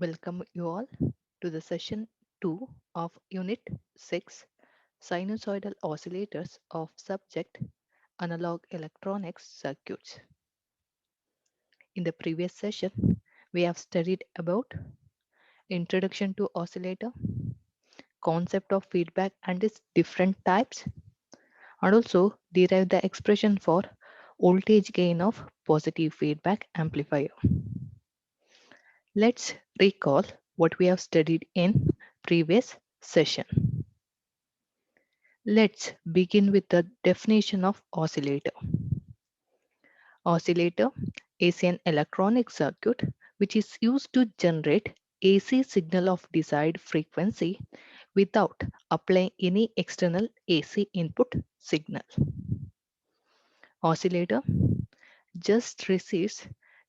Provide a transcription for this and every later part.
Welcome you all to the session 2 of Unit 6 Sinusoidal Oscillators of Subject Analog Electronics Circuits. In the previous session, we have studied about introduction to oscillator, concept of feedback and its different types, and also derived the expression for voltage gain of positive feedback amplifier. Let's recall what we have studied in previous session. Let's begin with the definition of oscillator. Oscillator is an electronic circuit which is used to generate AC signal of desired frequency without applying any external AC input signal. Oscillator just receives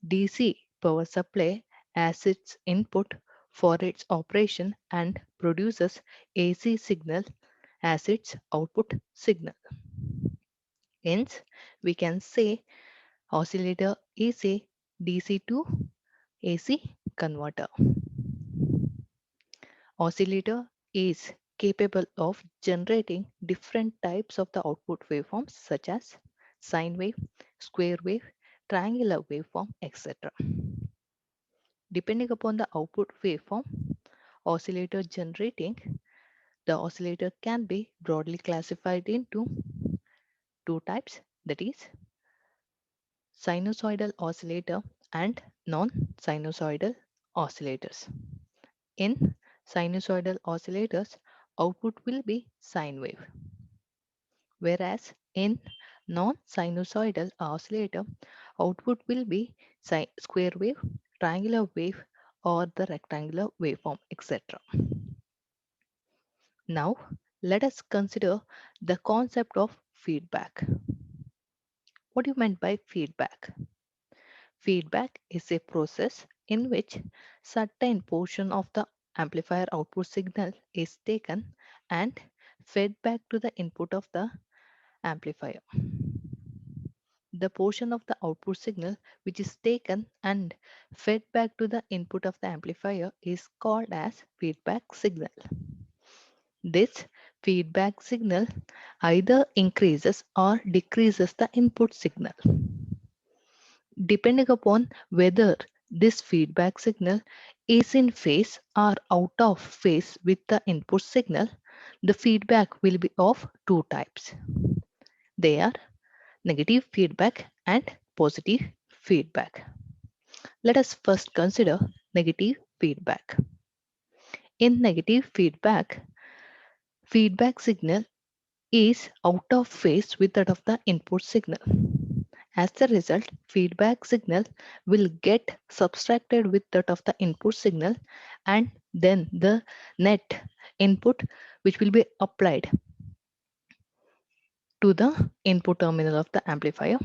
DC power supply as its input for its operation and produces AC signal as its output signal. Hence, we can say oscillator is a DC to AC converter. Oscillator is capable of generating different types of the output waveforms such as sine wave, square wave, triangular waveform, etc. Depending upon the output waveform, oscillator generating, the oscillator can be broadly classified into two types, that is sinusoidal oscillator and non-sinusoidal oscillators. In sinusoidal oscillators, output will be sine wave, whereas in non-sinusoidal oscillator, output will be square wave, triangular wave, or the rectangular waveform, etc. Now, let us consider the concept of feedback. What do you mean by feedback? Feedback is a process in which certain portion of the amplifier output signal is taken and fed back to the input of the amplifier. The portion of the output signal which is taken and fed back to the input of the amplifier is called as feedback signal. This feedback signal either increases or decreases the input signal. Depending upon whether this feedback signal is in phase or out of phase with the input signal, the feedback will be of two types. They are negative feedback and positive feedback. Let us first consider negative feedback. In negative feedback, feedback signal is out of phase with that of the input signal. As a result, feedback signal will get subtracted with that of the input signal, and then the net input which will be applied to the input terminal of the amplifier.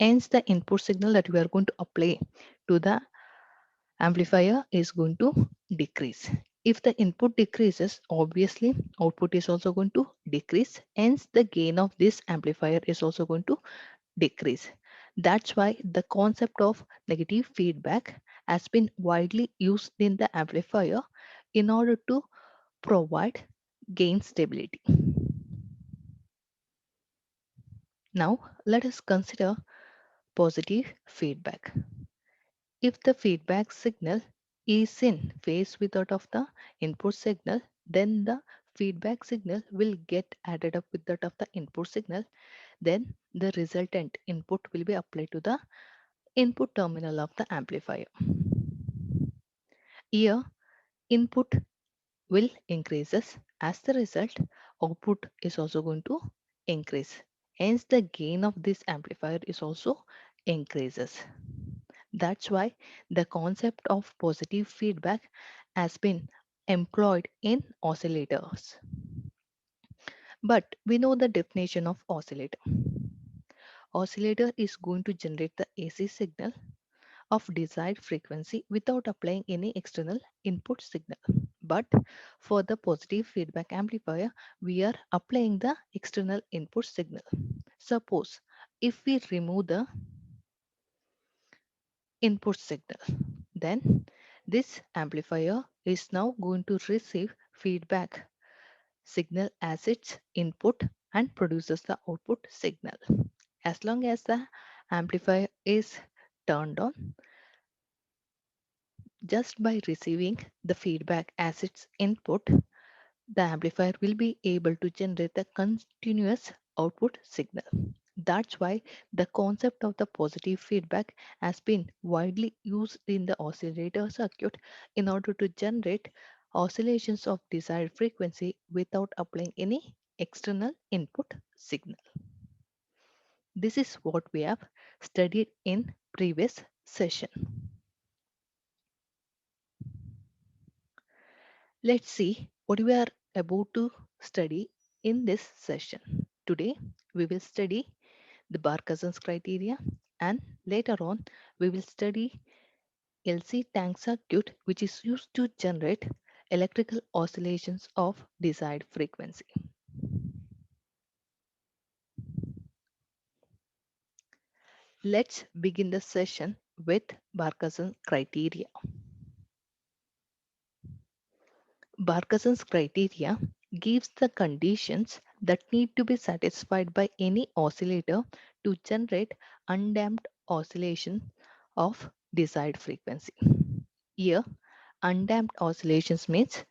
Hence, the input signal that we are going to apply to the amplifier is going to decrease. If the input decreases, obviously output is also going to decrease. Hence, the gain of this amplifier is also going to decrease. That's why the concept of negative feedback has been widely used in the amplifier in order to provide gain stability. Now, let us consider positive feedback. If the feedback signal is in phase with that of the input signal, then the feedback signal will get added up with that of the input signal. Then the resultant input will be applied to the input terminal of the amplifier. Here, input will increases. As the result, output is also going to increase. Hence, the gain of this amplifier is also increases. That's why the concept of positive feedback has been employed in oscillators. But we know the definition of oscillator. Oscillator is going to generate the AC signal of desired frequency without applying any external input signal. But for the positive feedback amplifier, we are applying the external input signal. Suppose if we remove the input signal, then This amplifier is now going to receive feedback signal as its input and produces the output signal. As long as the amplifier is turned on, just by receiving the feedback as its input, the amplifier will be able to generate the continuous output signal. That's why the concept of the positive feedback has been widely used in the oscillator circuit in order to generate oscillations of desired frequency without applying any external input signal. This is what we have studied in previous session. Let's see what we are about to study in this session. Today we will study the Bar-Cousins criteria, and later on we will study LC tank circuit, which is used to generate electrical oscillations of desired frequency. Let's begin the session with Bar-Cousins criteria. Bar-Cousins criteria gives the conditions that need to be satisfied by any oscillator to generate undamped oscillation of desired frequency. Here, undamped oscillations means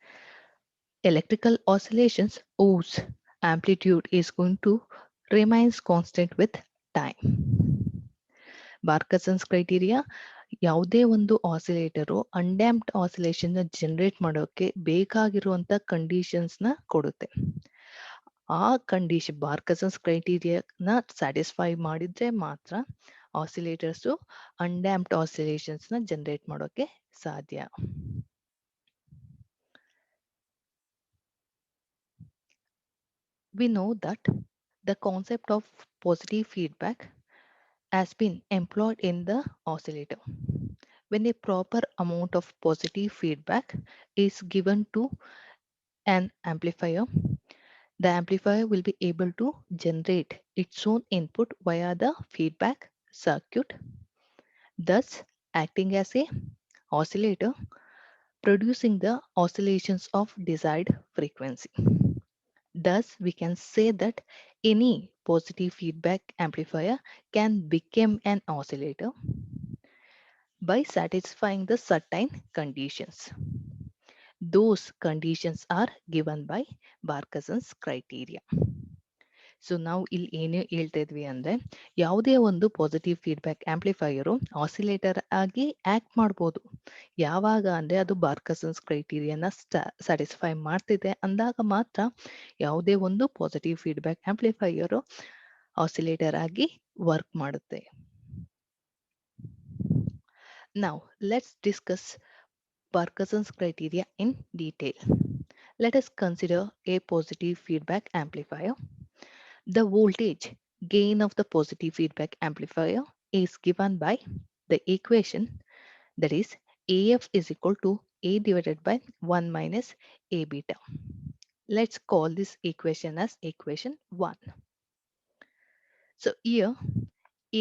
electrical oscillations whose amplitude is going to remains constant with time. Barkhausen's criteria ಯಾವುದೇ ಒಂದು ಆಸಿಲೇಟರು ಅನ್ಡ್ಯಾಂಪ್ಡ್ oscillation generate ಮಾಡೋಕೆ ಬೇಕಾಗಿರುವಂತ conditions ನ ಕೊಡುತ್ತೆ. ಆ condition ಬಾರ್ಕಸನ್ಸ್ ಕ್ರೈಟೀರಿಯಾನ satisfy ಮಾಡಿದ್ರೆ ಮಾತ್ರ oscillators ಅನ್ಡ್ಯಾಂಪ್ಡ್ oscillations ನ generate ಮಾಡೋಕೆ ಸಾಧ್ಯ. We know that the concept of positive feedback has been employed in the oscillator. When a proper amount of positive feedback is given to an amplifier, the amplifier will be able to generate its own input via the feedback circuit, thus acting as a oscillator, producing the oscillations of desired frequency. Thus, we can say that any positive feedback amplifier can become an oscillator by satisfying the certain conditions. Those conditions are given by Bar-Cousins criteria. So ನಾವು ಇಲ್ಲಿ ಏನು ಹೇಳ್ತಾ ಇದ್ವಿ ಅಂದ್ರೆ ಯಾವುದೇ ಒಂದು positive feedback ಆಂಪ್ಲಿಫೈಯರು oscillator ಆಗಿ act ಮಾಡ್ಬೋದು. ಯಾವಾಗ ಅಂದ್ರೆ ಅದು ಬಾರ್ಕಸನ್ಸ್ ಕ್ರೈಟೀರಿಯಾನ ಸ್ಯಾಟಿಸ್ಫೈ ಮಾಡ್ತಿದೆ ಅಂದಾಗ ಮಾತ್ರ ಯಾವುದೇ ಒಂದು ಪಾಸಿಟಿವ್ ಫೀಡ್ಬ್ಯಾಕ್ ಆಂಪ್ಲಿಫೈಯರು ಆಸಿಲೇಟರ್ ಆಗಿ ವರ್ಕ್ ಮಾಡುತ್ತೆ. Now let's discuss Bar-Cousins criteria in detail. Let us consider a positive feedback amplifier. The voltage gain of the positive feedback amplifier is given by the equation, that is AF is equal to A divided by 1 minus A beta. Let's call this equation as equation 1. So here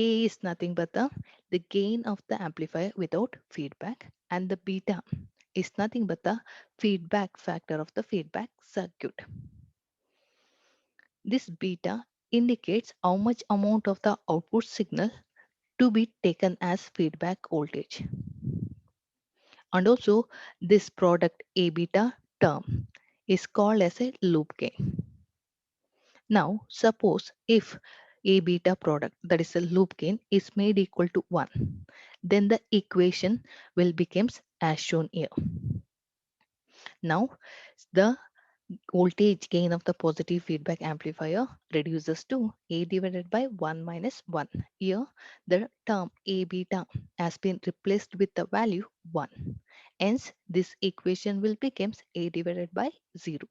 A is nothing but the gain of the amplifier without feedback, and the beta is nothing but the feedback factor of the feedback circuit. This beta indicates how much amount of the output signal to be taken as feedback voltage. And also this product A beta term is called as a loop gain. Now suppose if A beta product, that is a loop gain, is made equal to 1, then the equation will becomes as shown here. Now the voltage gain of the positive feedback amplifier reduces to A divided by 1 minus 1. Here the term A beta has been replaced with the value 1. Hence this equation will become A divided by 0.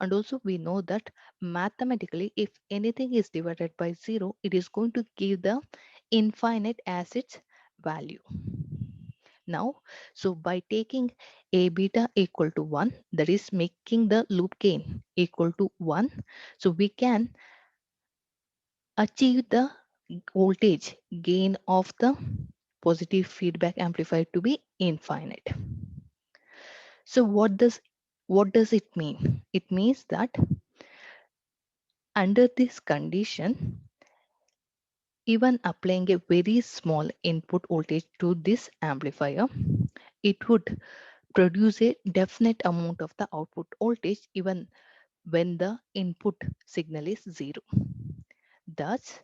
And also we know that mathematically if anything is divided by 0, it is going to give the infinite as its value. Now, so by taking A beta equal to 1, that is making the loop gain equal to 1, so we can achieve the voltage gain of the positive feedback amplifier to be infinite. So what does it mean? It means that under this condition, even applying a very small input voltage to this amplifier, it would produce a definite amount of the output voltage even when the input signal is zero. Thus,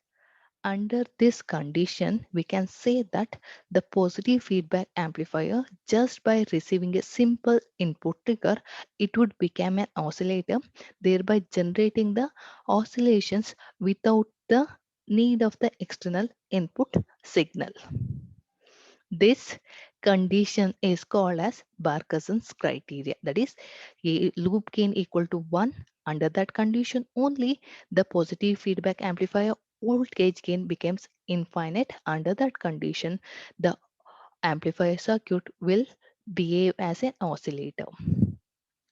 under this condition, we can say that the positive feedback amplifier, just by receiving a simple input trigger, it would become an oscillator, thereby generating the oscillations without the need of the external input signal. This condition is called as Barkhasen's criteria. That is, a loop gain equal to 1. Under that condition only, the positive feedback amplifier voltage gain becomes infinite. Under that condition, the amplifier circuit will behave as an oscillator.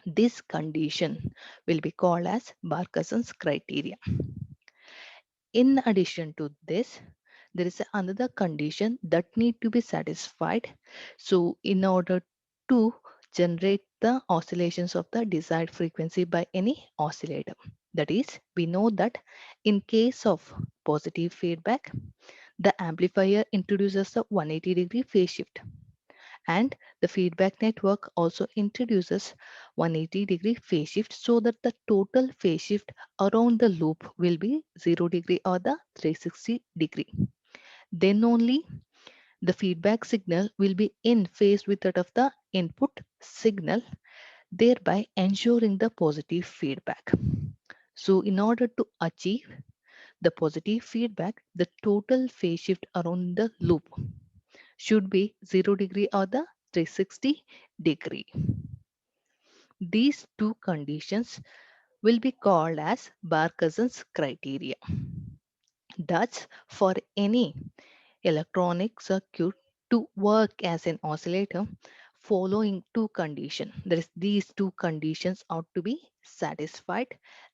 This condition will be called as Barkhasen's criteria. In addition to this, there is another condition that need to be satisfied. So in order to generate the oscillations of the desired frequency by any oscillator, that is, we know that in case of positive feedback, the amplifier introduces a 180-degree phase shift, and the feedback network also introduces 180-degree phase shift, so that the total phase shift around the loop will be 0 degree or the 360-degree. Then only the feedback signal will be in phase with that of the input signal, thereby ensuring the positive feedback. So in order to achieve the positive feedback, the total phase shift around the loop should be 0 degree or the 360-degree. These two conditions will be called as Barkhasen's criteria. Thus, for any electronic circuit to work as an oscillator, following two conditions, that is, these two conditions ought to be satisfied,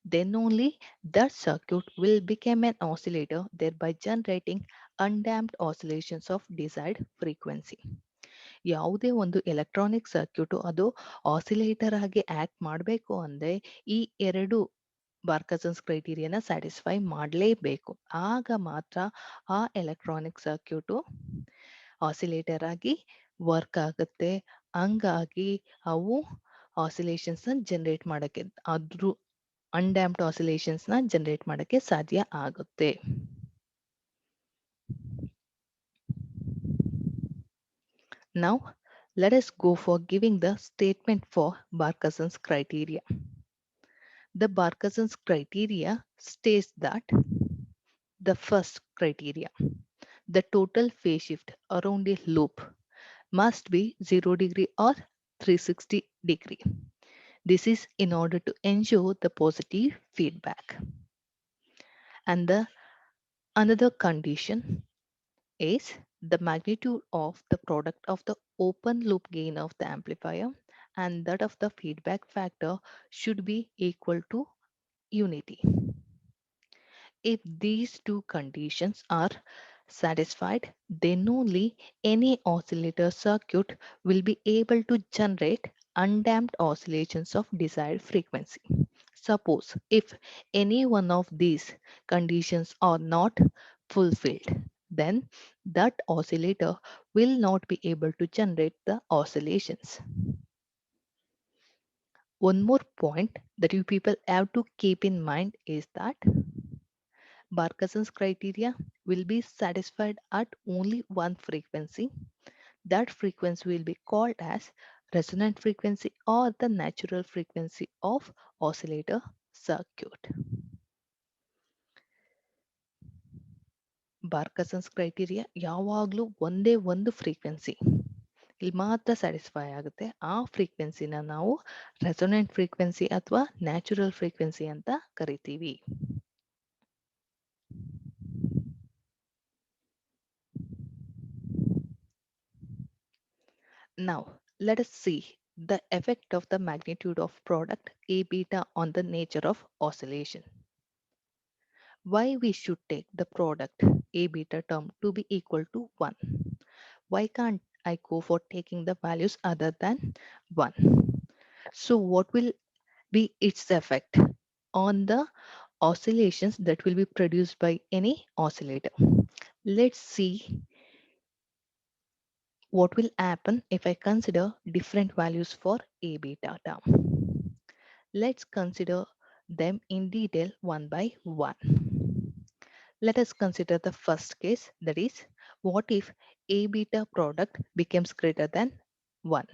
then only that circuit will become an oscillator, thereby generating undamped oscillations of desired frequency. ಯಾವುದೇ ಒಂದು electronic circuit ಅದು oscillator ಆಗಿ act ಮಾಡಬೇಕು ಅಂದ್ರೆ ಈ ಎರಡು ಬಾರ್ಕಸನ್ಸ್ ಕ್ರೈಟೀರಿಯಾನ satisfy ಮಾಡಲೇಬೇಕು. ಆಗ ಮಾತ್ರ ಆ ಎಲೆಕ್ಟ್ರಾನಿಕ್ ಸರ್ಕ್ಯೂಟು ಆಸಿಲೇಟರ್ ಆಗಿ ವರ್ಕ್ ಆಗುತ್ತೆ. ಹಂಗಾಗಿ ಅವು ಆಸಿಲೇಷನ್ಸ್ ನ ಜನರೇಟ್ ಮಾಡಕ್ಕೆ, ಅದ್ರ ಅನ್ಡ್ಯಾಮ್ಡ್ ಆಸಿಲೇಷನ್ಸ್ ನ ಜನರೇಟ್ ಮಾಡಕ್ಕೆ ಸಾಧ್ಯ ಆಗುತ್ತೆ. Now, let us go for giving the statement for Barkhasen's criteria. The Barkhasen's criteria states that the first criteria, the total phase shift around a loop must be 0 degree or 360-degree. This is in order to ensure the positive feedback. And the another condition is the magnitude of the product of the open loop gain of the amplifier and that of the feedback factor should be equal to unity. If these two conditions are satisfied, then only any oscillator circuit will be able to generate undamped oscillations of desired frequency. Suppose if any one of these conditions are not fulfilled, then that oscillator will not be able to generate the oscillations. One more point that you people have to keep in mind is that Barkhasen's criteria will be satisfied at only one frequency. That frequency will be called as resonant frequency or the natural frequency of oscillator circuit. Barkhasen's criteria ಯಾವಾಗಲೂ ಒಂದೇ ಒಂದು frequency ಇಲ್ಲಿ ಮಾತ್ರ satisfy ಆಗುತ್ತೆ. ಆ ಫ್ರೀಕ್ವೆನ್ಸಿನ ನಾವು resonant frequency ಅಥವಾ natural frequency ಅಂತ ಕರಿತೀವಿ. Now, let us see the effect of the magnitude of product A beta on the nature of oscillation. Why we should take the product A beta term to be equal to 1? Why can't I go for taking the values other than 1? So what will be its effect on the oscillations that will be produced by any oscillator? Let's see what will happen if I consider different values for A beta term. Let's consider them in detail one by one. Let us consider the first case, that is, what if A beta product becomes greater than 1?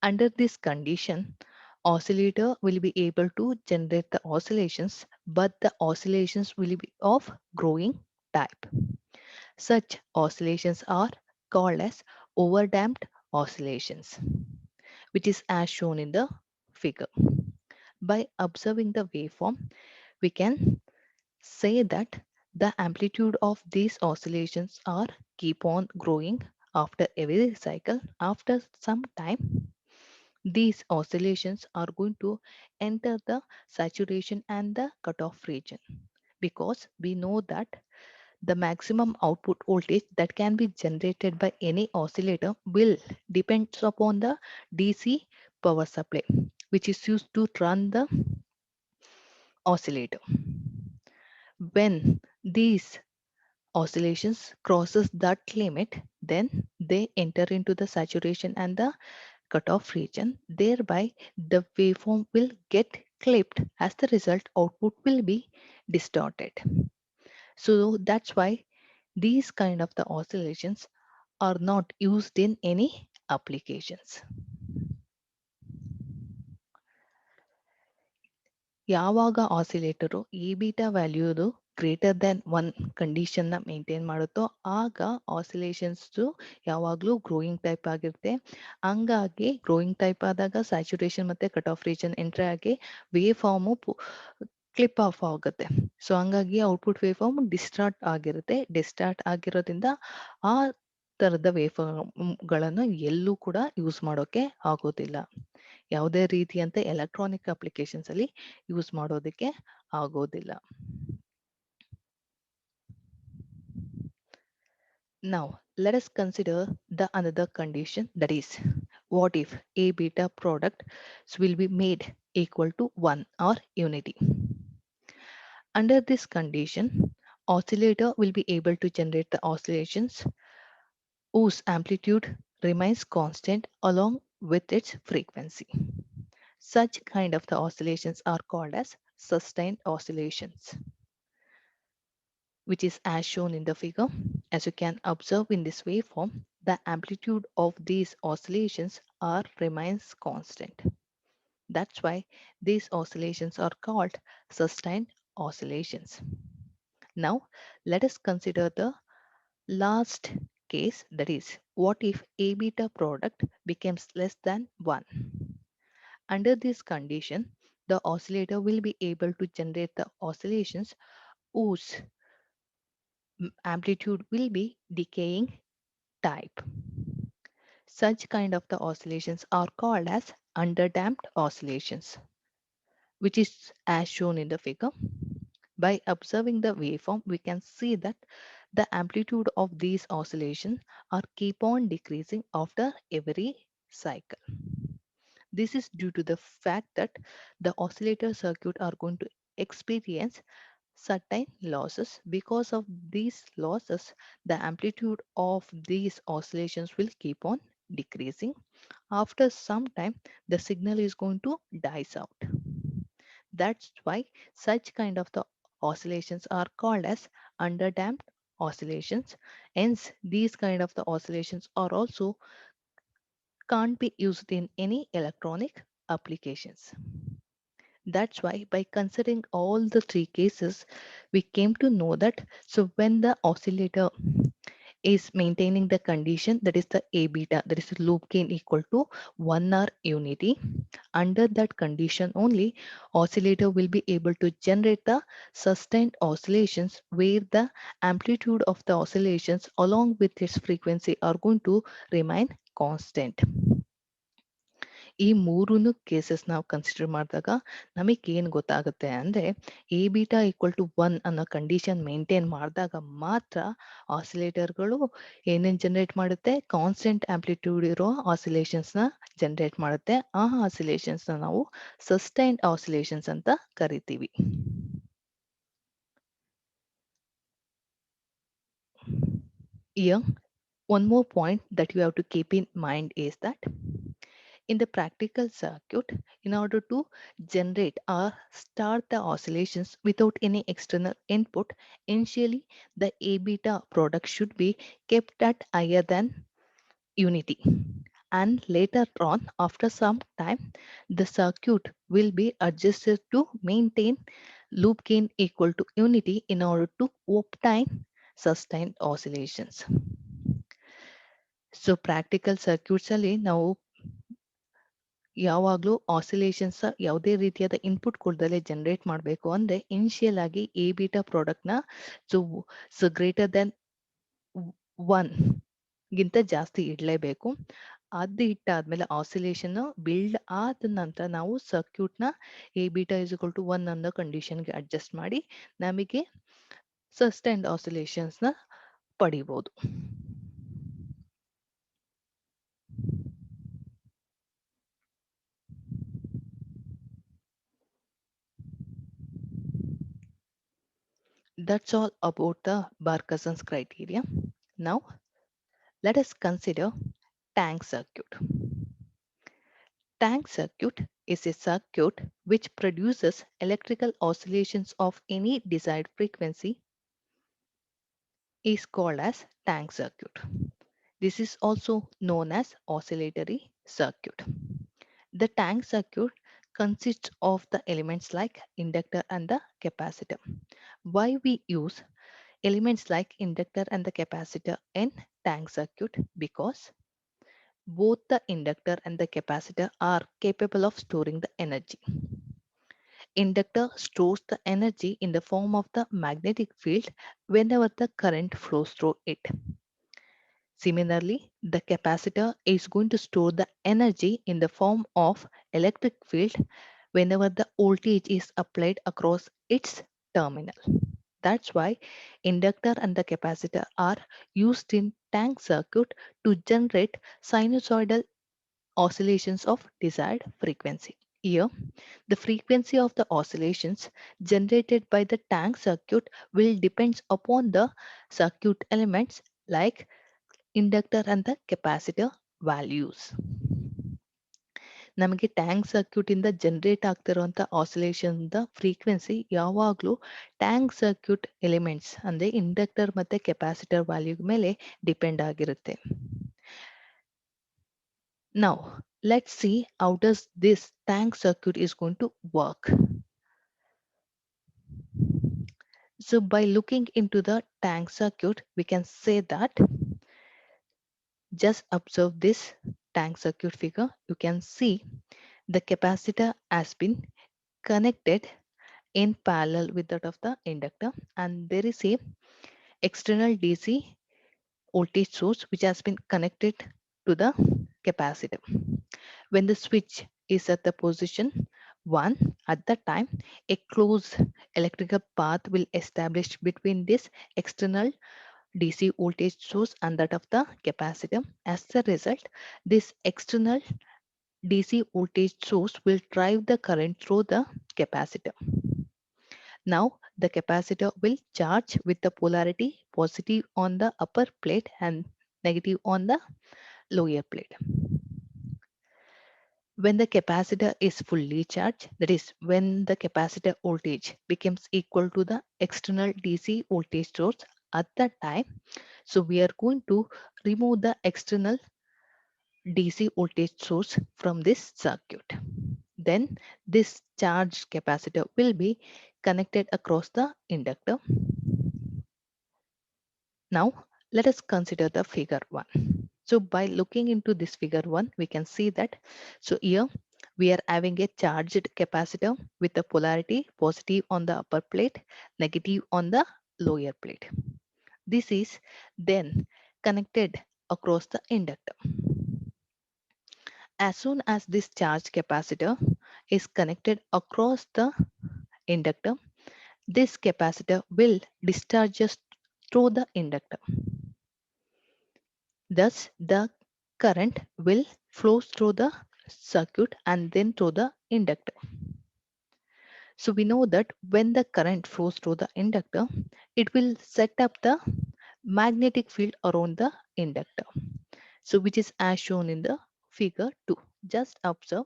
Under this condition, oscillator will be able to generate the oscillations, but the oscillations will be of growing type. Such oscillations are called as overdamped oscillations, which is as shown in the figure. By observing the waveform, we can say that the amplitude of these oscillations are keep on growing after every cycle. After some time, these oscillations are going to enter the saturation and the cutoff region, because we know that the maximum output voltage that can be generated by any oscillator will depends upon the DC power supply, which is used to run the oscillator. When these oscillations crosses that limit, then they enter into the saturation and the cutoff region. Thereby, the waveform will get clipped. As the result, output will be distorted. So that's why these kind of the oscillations are not used in any applications. ಯಾವಾಗ oscillator A beta ವ್ಯಾಲ್ಯೂದು greater than 1 ಕಂಡೀಷನ್ನ maintain ಮಾಡುತ್ತೋ ಆಗ oscillations ಯಾವಾಗಲೂ growing type ಆಗಿರುತ್ತೆ. ಹಂಗಾಗಿ growing type ಆದಾಗ saturation ಮತ್ತೆ ಕಟ್ ಆಫ್ ರೀಜನ್ ಎಂಟ್ರಿ ಆಗಿ ವೇವ್ ಫಾರ್ಮು ಕ್ಲಿಪ್ ಆಫ್ ಆಗುತ್ತೆ. ಸೊ ಹಂಗಾಗಿ ಔಟ್ಪುಟ್ ವೇವ್ ಫಾರ್ಮ್ ಡಿಸ್ಟಾರ್ಟ್ ಆಗಿರುತ್ತೆ. ಡಿಸ್ಟಾರ್ಟ್ ಆಗಿರೋದ್ರಿಂದ ಆ ತರದ ವೇವ್ ಗಳನ್ನು ಎಲ್ಲೂ ಕೂಡ ಯೂಸ್ ಮಾಡೋಕೆ ಆಗೋದಿಲ್ಲ. ಯಾವುದೇ ರೀತಿಯಂತೆ ಎಲೆಕ್ಟ್ರಾನಿಕ್ ಅಪ್ಲಿಕೇಶನ್ಸ್ ಅಲ್ಲಿ ಯೂಸ್ ಮಾಡೋದಕ್ಕೆ ಆಗೋದಿಲ್ಲ. Now let us consider the another condition, that is, what if A beta products will be made equal to 1 or unity. Under this condition, oscillator will be able to generate the oscillations whose amplitude remains constant along with its frequency. Such kind of the oscillations are called as sustained oscillations, which is as shown in the figure. As you can observe in this waveform, the amplitude of these oscillations remains constant. That's why these oscillations are called sustained oscillations. Now, let us consider the last case, that is, what if A beta product becomes less than 1? Under this condition, the oscillator will be able to generate the oscillations whose amplitude will be decaying type. Such kind of the oscillations are called as underdamped oscillations, which is as shown in the figure. By observing the waveform, we can see that the amplitude of these oscillations are keep on decreasing after every cycle. This is due to the fact that the oscillator circuit are going to experience certain losses. Because of these losses, the amplitude of these oscillations will keep on decreasing. After some time, the signal is going to dies out. That's why such kind of the oscillations are called as underdamped oscillations. Hence, these kind of the oscillations are also can't be used in any electronic applications. That's why by considering all the three cases, we came to know that so when the oscillator is maintaining the condition, that is the A beta, that is the loop gain equal to 1 or unity, under that condition only, oscillator will be able to generate the sustained oscillations where the amplitude of the oscillations along with its frequency are going to remain constant. ಈ ಮೂರನ್ನು cases ನಾವು consider ಮಾಡಿದಾಗ ನಮಗೆ ಏನು ಗೊತ್ತಾಗುತ್ತೆ ಅಂದರೆ A beta equal to 1 ಅನ್ನೋ condition maintain ಮಾಡಿದಾಗ ಮಾತ್ರ ಆಸಿಲೇಟರ್ಗಳು ಏನೇನು ಜನರೇಟ್ ಮಾಡುತ್ತೆ, ಕಾನ್ಸ್ಟೆಂಟ್ ಆಂಪ್ಲಿಟ್ಯೂಡ್ ಇರೋ ಆಸಿಲೇಷನ್ಸ್ನ ಜನರೇಟ್ ಮಾಡುತ್ತೆ. ಆ ಆಸಿಲೇಷನ್ಸ್ನ ನಾವು ಸಸ್ಟೈನ್ಡ್ ಆಸಿಲೇಷನ್ಸ್ ಅಂತ ಕರಿತೀವಿ. Here, one more point that you have to keep in mind is that in the practical circuit, in order to generate or start the oscillations without any external input, initially the A beta product should be kept at higher than unity. And later on, after some time, the circuit will be adjusted to maintain loop gain equal to unity in order to obtain sustained oscillations. So practical circuits ಅಲ್ಲಿ ನಾವು ಯಾವಾಗಲೂ oscillations ಯಾವುದೇ ರೀತಿಯಾದ input ಕೊಡ್ದಲೇ generate ಮಾಡಬೇಕು ಅಂದರೆ initial ಆಗಿ A beta ಪ್ರಾಡಕ್ಟ್ನ so greater than 1 ಗಿಂತ ಜಾಸ್ತಿ ಇಡಲೇಬೇಕು. ಅದು ಇಟ್ಟಾದ್ಮೇಲೆ ಆಸಿಲೇಷನ್ ಬಿಲ್ಡ್ ಆದ ನಂತರ ನಾವು ಸರ್ಕ್ಯೂಟ್ನ a beta is equal to 1 ಅನ್ನೋ ಕಂಡೀಷನ್ಗೆ ಅಡ್ಜಸ್ಟ್ ಮಾಡಿ ನಮಗೆ ಸಸ್ಟೈನ್ಡ್ ಆಸಿಲೇಷನ್ಸ್ನ ಪಡಿಬೋದು. That's all about the Barkhasen's criteria. Now, let us consider tank circuit. Tank circuit is a circuit which produces electrical oscillations of any desired frequency is called as tank circuit. This is also known as oscillatory circuit. The tank circuit consists of the elements like inductor and the capacitor. Why we use elements like inductor and the capacitor in tank circuit? Because both the inductor and the capacitor are capable of storing the energy. Inductor stores the energy in the form of the magnetic field whenever the current flows through it. Similarly, the capacitor is going to store the energy in the form of electric field whenever the voltage is applied across its terminal. That's why inductor and the capacitor are used in tank circuit to generate sinusoidal oscillations of desired frequency. Here, the frequency of the oscillations generated by the tank circuit will depend upon the circuit elements like inductor and the capacitor values. ನಮಗೆ tank circuit ಇಂದ generate ಆಗ್ತಿರುವಂಥ oscillation frequency ಯಾವಾಗಲೂ tank circuit elements ಅಂದರೆ inductor ಮತ್ತು capacitor value ಮೇಲೆ depend ಆಗಿರುತ್ತೆ. Now, let's see how does this tank circuit is going to work. So by looking into the tank circuit, we can say that just observe this tank circuit figure. You can see the capacitor has been connected in parallel with that of the inductor, and there is a external DC voltage source which has been connected to the capacitor. When the switch is at the position 1, at that time a closed electrical path will establish between this external DC voltage source and that of the capacitor. As a result, this external DC voltage source will drive the current through the capacitor. Now the capacitor will charge with the polarity positive on the upper plate and negative on the lower plate. When the capacitor is fully charged, that is when the capacitor voltage becomes equal to the external DC voltage source at that time, so we are going to remove the external DC voltage source from this circuit. Then this charged capacitor will be connected across the inductor. Now let us consider the figure 1. So by looking into this figure 1, we can see that, so here we are having a charged capacitor with the polarity positive on the upper plate, negative on the lower plate. This is then connected across the inductor. As soon as this charged capacitor is connected across the inductor, this capacitor will discharge us through the inductor. Thus, the current will flow through the circuit and then through the inductor. So we know that when the current flows through the inductor, it will set up the magnetic field around the inductor. So which is as shown in the figure 2. Just observe.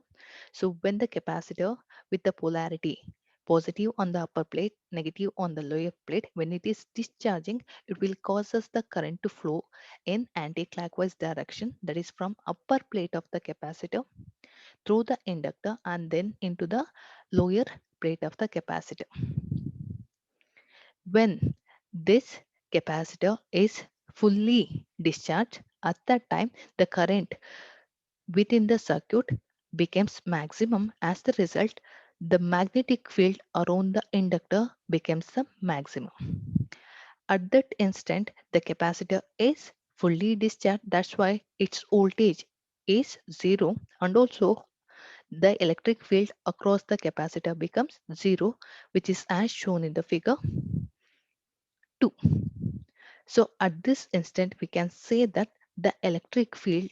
So when the capacitor with the polarity positive on the upper plate, negative on the lower plate, when it is discharging, it will causes the current to flow in anti-clockwise direction, that is from upper plate of the capacitor through the inductor and then into the lower plate of the capacitor. When this capacitor is fully discharged, at that time the current within the circuit becomes maximum. As the result, the magnetic field around the inductor becomes the maximum. At that instant, the capacitor is fully discharged. That's why its voltage is zero, and also the electric field across the capacitor becomes zero, which is as shown in the figure 2. So at this instant, we can say that the electric field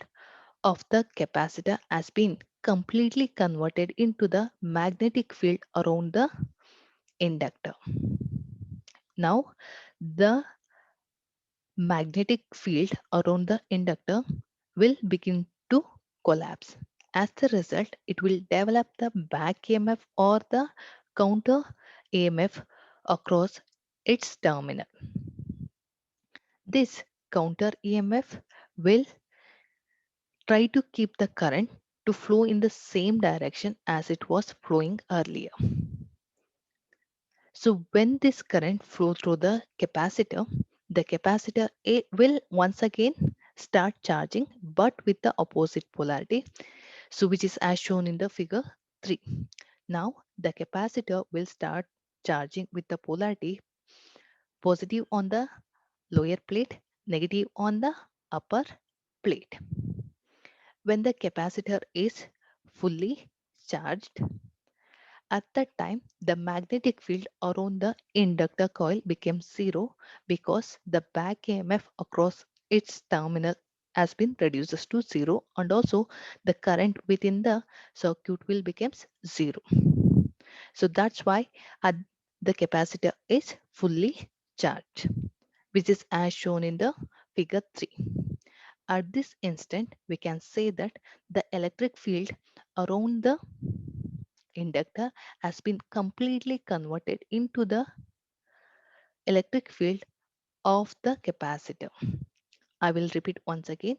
of the capacitor has been completely converted into the magnetic field around the inductor. Now, the magnetic field around the inductor will begin to collapse. As the result, it will develop the back EMF or the counter EMF across its terminal. This counter EMF will try to keep the current to flow in the same direction as it was flowing earlier. So when this current flows through the capacitor A will once again start charging but with the opposite polarity. So which is as shown in the figure 3. Now the capacitor will start charging with the polarity positive on the lower plate, negative on the upper plate. When the capacitor is fully charged, at that time the magnetic field around the inductor coil becomes zero because the back EMF across its terminal has been reduced to zero, and also the current within the circuit will becomes zero. So that's why the capacitor is fully charged, which is as shown in the figure 3. At this instant, we can say that the electric field around the inductor has been completely converted into the electric field of the capacitor. I will repeat once again.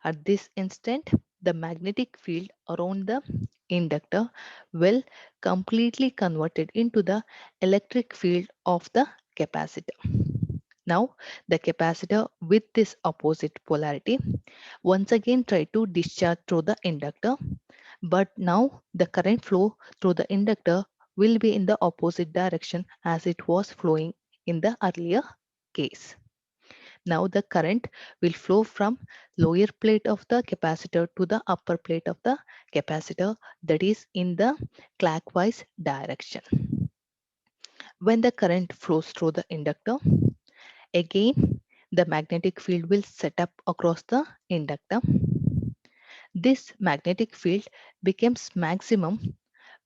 At this instant, the magnetic field around the inductor will completely converted into the electric field of the capacitor. Now, the capacitor with this opposite polarity once again try to discharge through the inductor, but now the current flow through the inductor will be in the opposite direction as it was flowing in the earlier case. Now the current will flow from lower plate of the capacitor to the upper plate of the capacitor, that is in the clockwise direction. When the current flows through the inductor, again the magnetic field will set up across the inductor. This magnetic field becomes maximum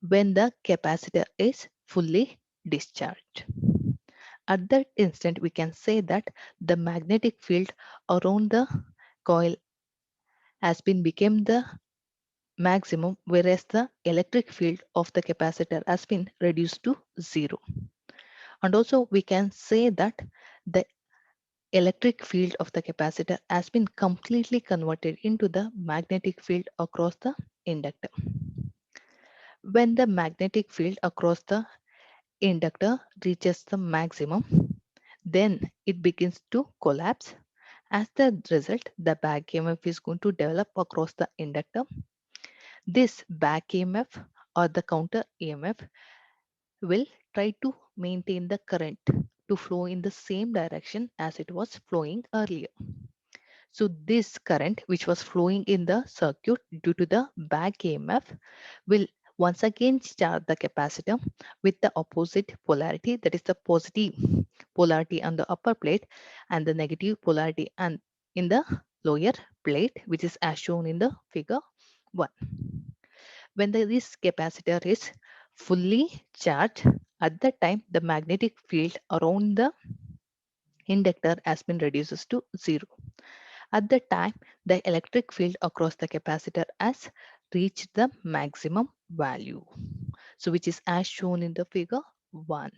when the capacitor is fully discharged. At that instant, we can say that the magnetic field around the coil has been become the maximum, whereas the electric field of the capacitor has been reduced to zero. And also we can say that the electric field of the capacitor has been completely converted into the magnetic field across the inductor. When the magnetic field across the inductor reaches the maximum, then it begins to collapse. As the result, the back EMF is going to develop across the inductor. This back EMF or the counter EMF will try to maintain the current to flow in the same direction as it was flowing earlier. So this current which was flowing in the circuit due to the back EMF will once again charge the capacitor with the opposite polarity, that is the positive polarity on the upper plate and the negative polarity and in the lower plate, which is as shown in the figure 1. When this capacitor is fully charged, at that time the magnetic field around the inductor has been reduced to 0. At the time, the electric field across the capacitor has reached the maximum value. So which is as shown in the figure 1.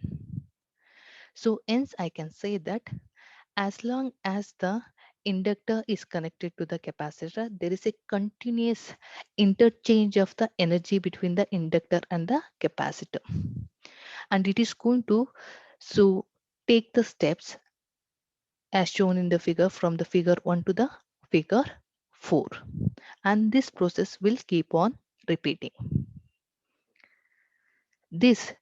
So hence I can say that as long as the inductor is connected to the capacitor, there is a continuous interchange of the energy between the inductor and the capacitor. And it is going to so take the steps as shown in the figure from the figure 1 to the figure 4. And this process will keep on repeating. This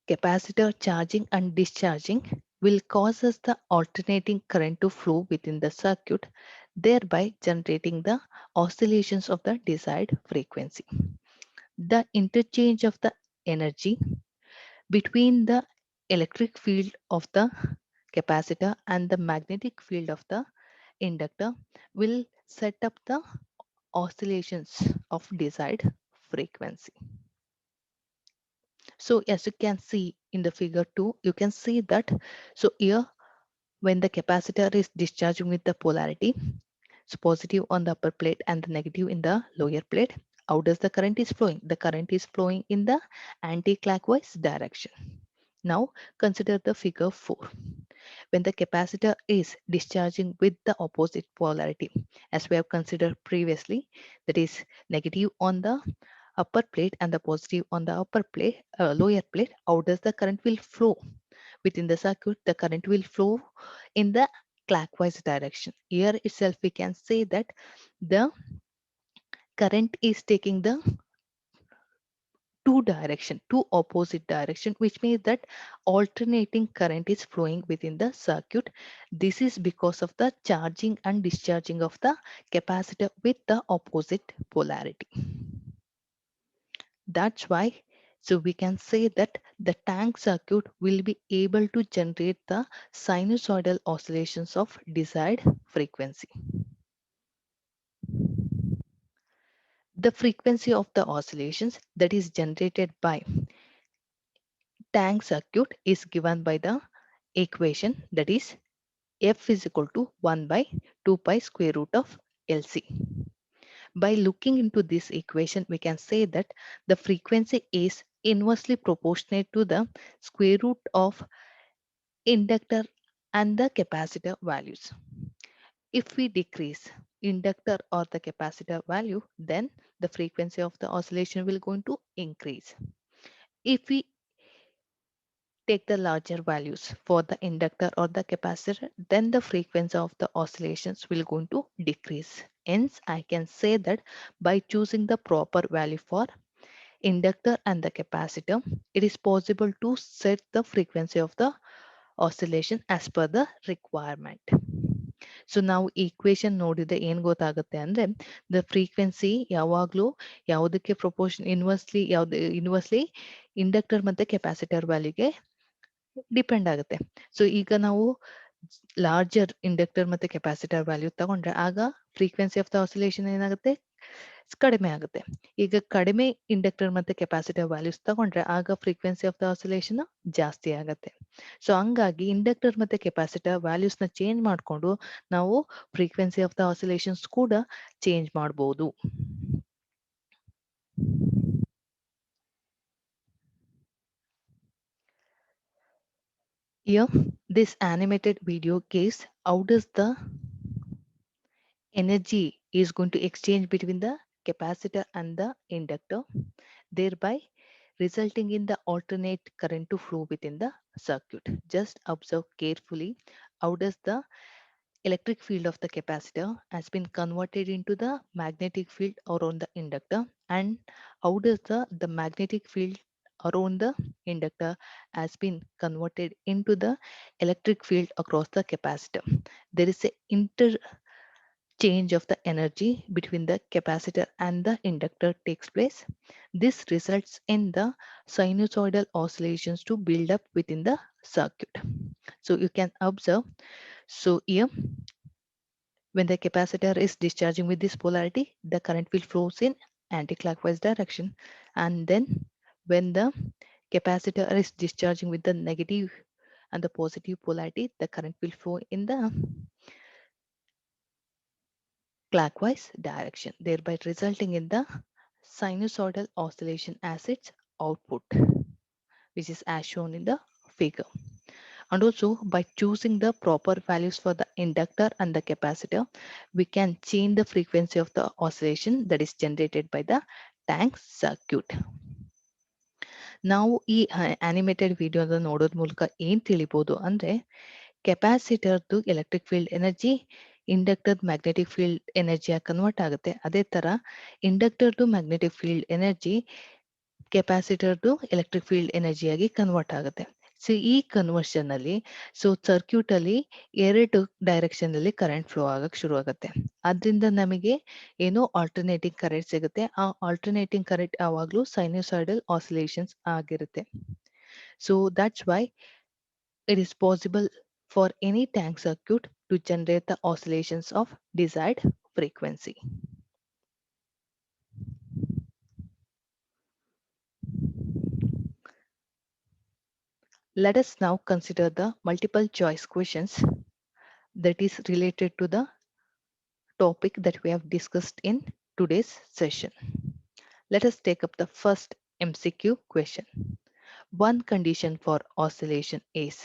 capacitor charging and discharging will cause us the alternating current to flow within the circuit, thereby generating the oscillations of the desired frequency. The interchange of the energy between the electric field of the capacitor and the magnetic field of the inductor will set up the oscillations of desired frequency. So as you can see in the figure 2, you can see that so here when the capacitor is discharging with the polarity, so positive on the upper plate and the negative in the lower plate, how does the current is flowing? The current is flowing in the anti-clockwise direction. Now consider the figure 4. When the capacitor is discharging with the opposite polarity, as we have considered previously, that is negative on the upper plate and the positive on the lower plate, how does the current will flow? Within the circuit, the current will flow in the clockwise direction. Here itself we can say that the current is taking the two opposite direction, which means that alternating current is flowing within the circuit. This is because of the charging and discharging of the capacitor with the opposite polarity. That's why so we can say that the tank circuit will be able to generate the sinusoidal oscillations of desired frequency. The frequency of the oscillations that is generated by tank circuit is given by the equation, that is F is equal to 1 by 2 pi square root of LC. By looking into this equation, we can say that the frequency is inversely proportionate to the square root of inductor and the capacitor values. If we decrease inductor or the capacitor value, then the frequency of the oscillation will going to increase. If we take the larger values for the inductor or the capacitor, then the frequency of the oscillations will going to decrease. Hence, I can say that by choosing the proper value for inductor and the capacitor, it is possible to set the frequency of the oscillation as per the requirement. So ನಾವು ಈ equation ನೋಡಿದ್ರೆ ಏನ್ ಗೊತ್ತಾಗುತ್ತೆ ಅಂದ್ರೆ the frequency ಯಾವಾಗ್ಲೂ ಯಾವುದಕ್ಕೆ proportion inversely inductor ಮತ್ತೆ capacitor ವ್ಯಾಲ್ಯೂಗೆ depend ಆಗುತ್ತೆ. ಸೊ ಈಗ ನಾವು ಲಾರ್ಜರ್ ಇಂಡಕ್ಟರ್ ಮತ್ತೆ ಕೆಪಾಸಿಟರ್ ವ್ಯಾಲ್ಯೂ ತಗೊಂಡ್ರೆ ಆಗ ಫ್ರೀಕ್ವೆನ್ಸಿ ಆಫ್ ದ ಆಸಿಲೇಷನ್ ಏನಾಗುತ್ತೆ, ಕಡಿಮೆ ಆಗುತ್ತೆ. ಈಗ ಕಡಿಮೆ ಇಂಡಕ್ಟರ್ ಮತ್ತೆ ಕೆಪಾಸಿಟರ್ ವ್ಯಾಲ್ಯೂಸ್ ತಗೊಂಡ್ರೆ ಆಗ ಫ್ರೀಕ್ವೆನ್ಸಿ ಆಫ್ ದ ಆಸಿಲೇಷನ್ ಜಾಸ್ತಿ ಆಗುತ್ತೆ. ಸೊ ಹಂಗಾಗಿ ಇಂಡಕ್ಟರ್ ಮತ್ತೆ ಕೆಪಾಸಿಟರ್ ವ್ಯಾಲ್ಯೂಸ್ ನ ಚೇಂಜ್ ಮಾಡಿಕೊಂಡು ನಾವು ಫ್ರೀಕ್ವೆನ್ಸಿ ಆಫ್ ದ ಆಸಿಲೇಷನ್ಸ್ ಕೂಡ ಚೇಂಜ್ ಮಾಡಬಹುದು. Here, this animated video gives how does the energy is going to exchange between the capacitor and the inductor, thereby resulting in the alternate current to flow within the circuit. Just observe carefully how does the electric field of the capacitor has been converted into the magnetic field around the inductor, and how does the magnetic field around the inductor has been converted into the electric field across the capacitor. There is a interchange change of the energy between the capacitor and the inductor takes place. This results in the sinusoidal oscillations to build up within the circuit. So you can observe. So here, when the capacitor is discharging with this polarity, the current will flows in anti-clockwise direction. And then when the capacitor is discharging with the negative and the positive polarity, the current will flow in the clockwise direction, thereby resulting in the sinusoidal oscillation as its output, which is as shown in the figure. And also by choosing the proper values for the inductor and the capacitor, we can change the frequency of the oscillation that is generated by the tank circuit. ನಾವು ಈ animated ವಿಡಿಯೋದ ನೋಡೋದ್ ಮೂಲಕ ಏನ್ ತಿಳಿಬಹುದು ಅಂದ್ರೆ ಕೆಪಾಸಿಟರ್ದು electric field energy inductor magnetic field ಎನರ್ಜಿಯಾಗಿ ಕನ್ವರ್ಟ್ ಆಗುತ್ತೆ. ಅದೇ ತರ ಇಂಡಕ್ಟರ್ದು ಮ್ಯಾಗ್ನೆಟಿಕ್ ಫೀಲ್ಡ್ ಎನರ್ಜಿ ಕೆಪಾಸಿಟರ್ದು ಎಲೆಕ್ಟ್ರಿಕ್ ಫೀಲ್ಡ್ ಎನರ್ಜಿಯಾಗಿ ಕನ್ವರ್ಟ್ ಆಗುತ್ತೆ. ಸೊ ಈ ಕನ್ವರ್ಷನ್ ಅಲ್ಲಿ ಸರ್ಕ್ಯೂಟ್ ಅಲ್ಲಿ ಎರಡು ಡೈರೆಕ್ಷನ್ ಅಲ್ಲಿ ಕರೆಂಟ್ ಫ್ಲೋ ಆಗಕ್ ಶುರು ಆಗುತ್ತೆ. ಅದರಿಂದ ನಮಗೆ ಏನೋ ಆಲ್ಟರ್ನೇಟಿಂಗ್ ಕರೆಂಟ್ ಸಿಗುತ್ತೆ. ಆ ಆಲ್ಟರ್ನೇಟಿಂಗ್ ಕರೆಂಟ್ ಯಾವಾಗ್ಲೂ ಸೈನುಸಾಯ್ಡಲ್ ಆಸಿಲೇಷನ್ಸ್ ಆಗಿರುತ್ತೆ. So that's why it is possible for any tank circuit to generate the oscillations of desired frequency. Let us now consider the multiple choice questions that is related to the topic that we have discussed in today's session. Let us take up the first MCQ question. One condition for oscillation is.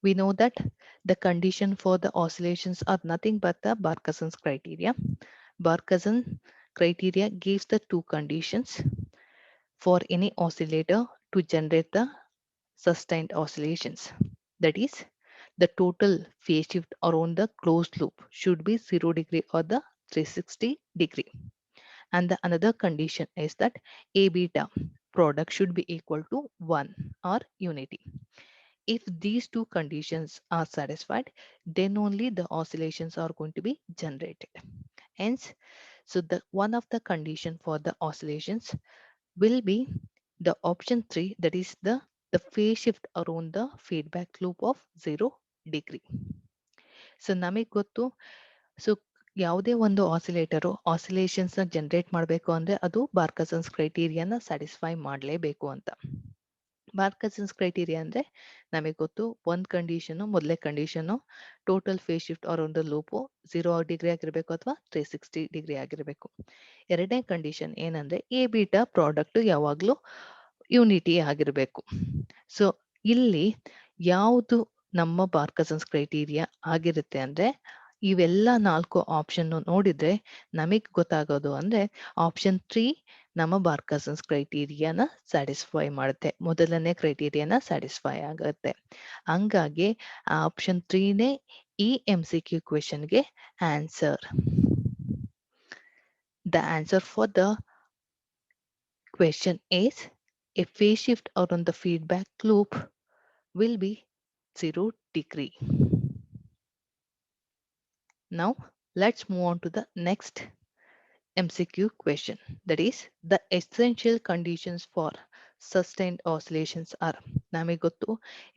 We know that the condition for the oscillations are nothing but the Barkhasen's criteria. Barkhasen criteria gives the two conditions for any oscillator to generate the sustained oscillations. That is, the total phase shift around the closed loop should be 0 degree or the 360 degree. And the another condition is that A beta product should be equal to 1 or unity. If these two conditions are satisfied, then only the oscillations are going to be generated. Hence, so the one of the condition for the oscillations will be the option 3, that is the phase shift around the feedback loop of 0 degree. So ನಮಗೆ ಗೊತ್ತು, so ಯಾವುದೇ ಒಂದು ಆಸಿಲೇಟರು oscillations ನ generate ಮಾಡಬೇಕು ಅಂದ್ರೆ ಅದು ಬಾರ್ಕಸನ್ಸ್ ಕ್ರೈಟೀರಿಯಾನ satisfy ಮಾಡಲೇಬೇಕು ಅಂತ. ಬಾರ್ಕಸನ್ಸ್ ಕ್ರೈಟೀರಿಯಾ ಅಂದ್ರೆ ನಮಗೆ ಗೊತ್ತು, ಒಂದ್ ಕಂಡೀಷನ್ ಮೊದಲೇ condition total phase shift around the loop 0 degree ಆಗಿರ್ಬೇಕು ಅಥವಾ 360 ಡಿಗ್ರಿ ಆಗಿರ್ಬೇಕು. ಎರಡನೇ ಕಂಡೀಷನ್ ಏನಂದ್ರೆ ಎ ಬೀಟಾ ಪ್ರಾಡಕ್ಟ್ ಯಾವಾಗ್ಲೂ ಯೂನಿಟಿ ಆಗಿರ್ಬೇಕು. ಸೊ ಇಲ್ಲಿ ಯಾವುದು ನಮ್ಮ ಬಾರ್ಕಸನ್ಸ್ ಕ್ರೈಟೀರಿಯಾ ಆಗಿರುತ್ತೆ ಅಂದ್ರೆ ಇವೆಲ್ಲ 4 ಆಪ್ಷನ್ ನೋಡಿದ್ರೆ ನಮಗ್ ಗೊತ್ತಾಗೋದು ಅಂದ್ರೆ ಆಪ್ಷನ್ 3 ನಮ್ಮ ಬಾರ್ಕಸನ್ಸ್ ಕ್ರೈಟೀರಿಯಾನ ಸ್ಯಾಟಿಸ್ಫೈ ಮಾಡುತ್ತೆ, ಮೊದಲನೇ ಕ್ರೈಟೀರಿಯಾನ ಸ್ಯಾಟಿಸ್ಫೈ ಆಗುತ್ತೆ. ಹಂಗಾಗಿ ಆಪ್ಷನ್ 3ನೇ ಈ MCQ ಕ್ವೆಶನ್ಗೆ answer. The answer for the question is a phase shift around the feedback loop will be 0 degree. Now let's move on to the next MCQ question, that is the essential conditions for sustained oscillations are. ನಮಗೆ ಗೊತ್ತು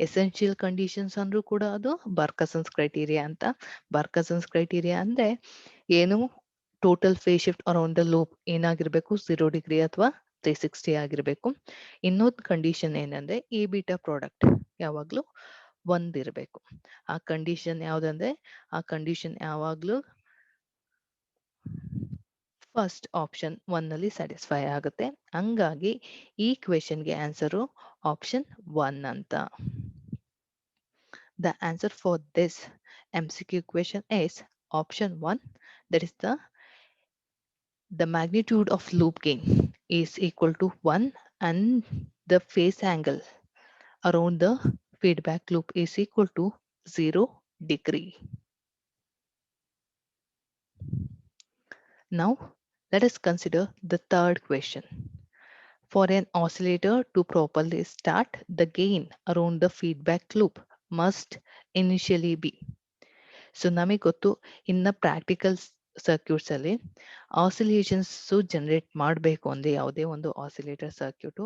essential conditions ಅಂದ್ರೂ ಕೂಡ ಅದು ಬಾರ್ಕಸನ್ಸ್ criteria ಅಂತ. ಬಾರ್ಕಸನ್ಸ್ criteria ಅಂದ್ರೆ ಏನು, total phase shift around the loop ಏನಾಗಿರ್ಬೇಕು, 0 degree ಅಥವಾ 360 ಆಗಿರ್ಬೇಕು. ಇನ್ನೊಂದು ಕಂಡೀಷನ್ ಏನಂದ್ರೆ ಎ ಬೀಟಾ ಪ್ರಾಡಕ್ಟ್ ಯಾವಾಗ್ಲೂ ಒಂದಿರಬೇಕು. ಆ ಕಂಡೀಷನ್ ಯಾವ್ದಂದ್ರೆ ಆ ಕಂಡೀಷನ್ ಯಾವಾಗ್ಲೂ ಫಸ್ಟ್ ಆಪ್ಷನ್ 1 ನಲ್ಲಿ ಸ್ಯಾಟಿಸ್ಫೈ ಆಗುತ್ತೆ. ಹಂಗಾಗಿ ಈ ಕ್ವೆಶನ್ಗೆ ಆನ್ಸರು ಆಪ್ಷನ್ 1 ಅಂತ. The answer for this MCQ question is option 1, that is the magnitude of loop gain is equal to 1 and the phase angle around the feedback loop is equal to 0 degree. Now let us consider the third question. For an oscillator to properly start, the gain around the feedback loop must initially be. So ನಮಗೆ ಗೊತ್ತು ಇನ್ನು practical circuits ಅಲ್ಲಿ oscillations generate ಮಾಡಬೇಕು ಅಂದ್ರೆ ಯಾವುದೇ ಒಂದು oscillator circuit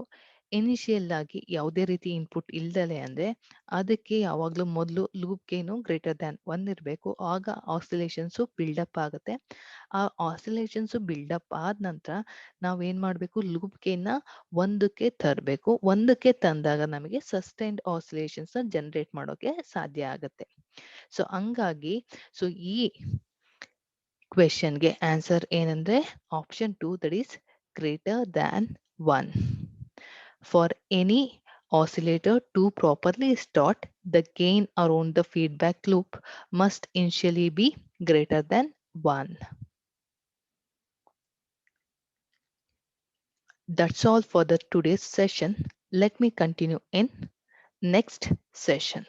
initial ಆಗಿ ಯಾವುದೇ ರೀತಿ ಇನ್ಪುಟ್ ಇಲ್ದಲೆ ಅಂದ್ರೆ ಅದಕ್ಕೆ ಯಾವಾಗಲೂ ಮೊದಲು ಲೂಪ್ ಗೇನು ಗ್ರೇಟರ್ ದ್ಯಾನ್ 1 ಇರಬೇಕು. ಆಗ ಆಸಿಲೇಷನ್ಸ್ ಬಿಲ್ಡಪ್ ಆಗುತ್ತೆ. ಆ ಆಸಿಲೇಷನ್ಸ್ ಬಿಲ್ಡಪ್ ಆದ ನಂತರ ನಾವೇನ್ ಮಾಡಬೇಕು, ಲೂಪ್ ಗೇನ್ನ 1ಕ್ಕೆ ತರಬೇಕು. 1ಕ್ಕೆ ತಂದಾಗ ನಮಗೆ ಸಸ್ಟೈನ್ಡ್ ಆಸಿಲೇಷನ್ಸ್ ಜನರೇಟ್ ಮಾಡೋಕೆ ಸಾಧ್ಯ ಆಗುತ್ತೆ. ಸೊ ಹಂಗಾಗಿ ಸೊ ಈ ಕ್ವೆಶನ್ಗೆ ಆನ್ಸರ್ ಏನಂದ್ರೆ option 2, that is greater than 1. For any oscillator to properly start, the gain around the feedback loop must initially be greater than 1. That's all for the today's session. Let me continue in next session.